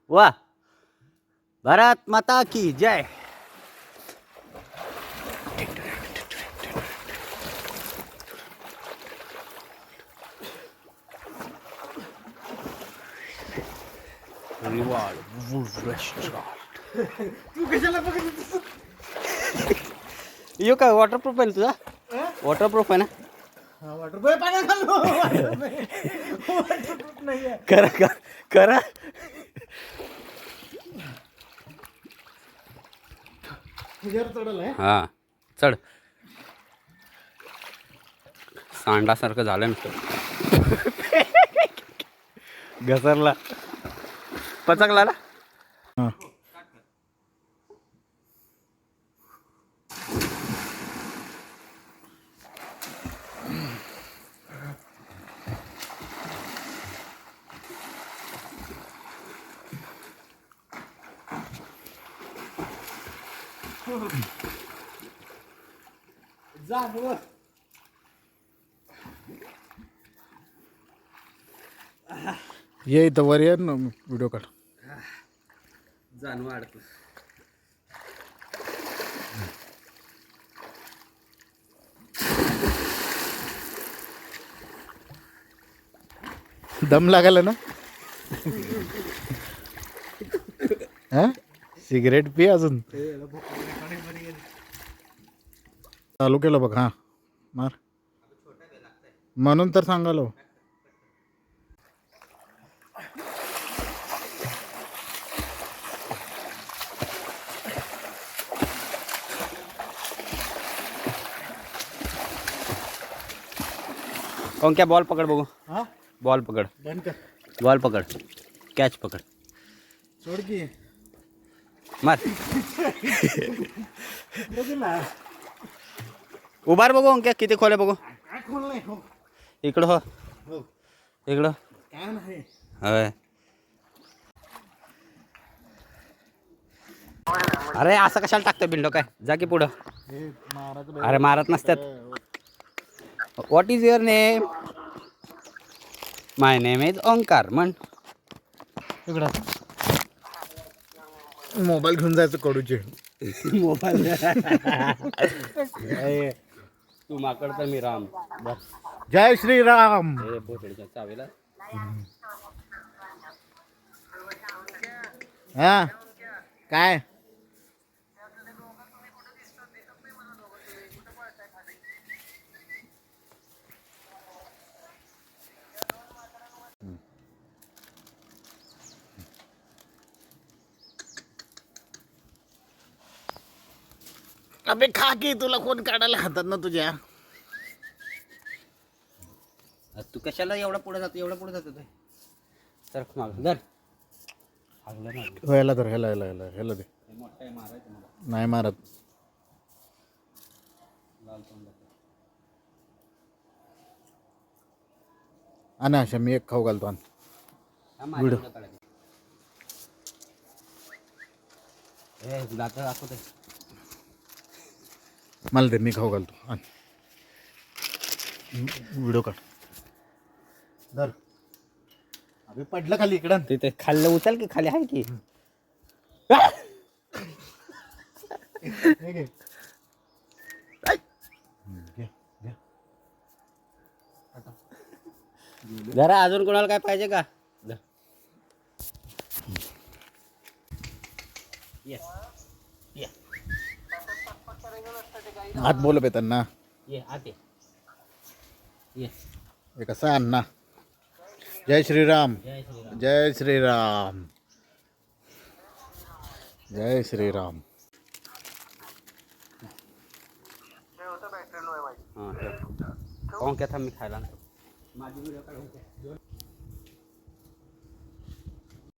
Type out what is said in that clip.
वाह, भारत माता की जय. Reward restaurant. तू कशाला बघत यो काय वॉटरप्रूफ आहे ना तुझा? वॉटरप्रूफ आहे ना? वॉटर बॉय पाण्यात घाललो. वॉटरप्रूफ नाहीये. करा करा. जर चढल आहे. हा चढ. सांडासारखं झालं ना घसरला पचकला ना. जा वर. ये इथं वर ये ना व्हिडिओ काढ. जाणवं अडकलं. दम लागायला ना. हा सिगरेट पी अजून. चालू केलं बघ. हा मार म्हणून तर सांगालो. कौन क्या बॉल पकड़ बघू. हा बॉल पकड़. बंद कर. बॉल पकड़. कॅच पकड़. सोड की. मार. बघितला उभार बघू अंक्या किती खोले बघू. काय खोल नाही. हो इकडं हो. हो इकडं. काय नाही. होय. अरे असं कशाला टाकतोय बिंडो काय. जा की पुढं. हे महाराज अरे मारत नसतात. What is your name. My name is Omkar. म्हण इकडं. मोबाईल घेऊन जायचं कडूचे. मोबाईल. तू माकड तर मी राम. बस. जय श्रीराम. हे पोटडीच्या चावीला. हा काय अबे खा की. तुला कोण काढायला हातात ना तुझ्या. तू कशाला एवढा पुढे जातो. एवढा पुढे जातो तर माग धर. हागलं ना. ह्याला धर. ह्याला ह्याला ह्याला ह्याला दे. मोठा आहे मारायचं मला. नाही मारत. लाल तोंडाचं. आणा अशा मी एक खाऊ घालतो. आण हा, माझ्या एवढं काढायचं. दात दाखवते. मला दे. मी खाऊ घालतो. आण व्हिडिओ काढ. धर. अबे पडलं खाली. इकडं तिथे खाल्लं उचल की. खाली आहे की. हे घे. घे, घे. जरा अजून कोणाला काय पाहिजे का. धर. ये ये हात बोल पे त्यांना. ये आते ये. हे कसं अण्णा. जय श्रीराम. जय श्रीराम. जय श्रीराम. जय श्रीराम. हां ठेव. कोण क्या था मी खायला आणतो. माझी व्हिडिओ काढून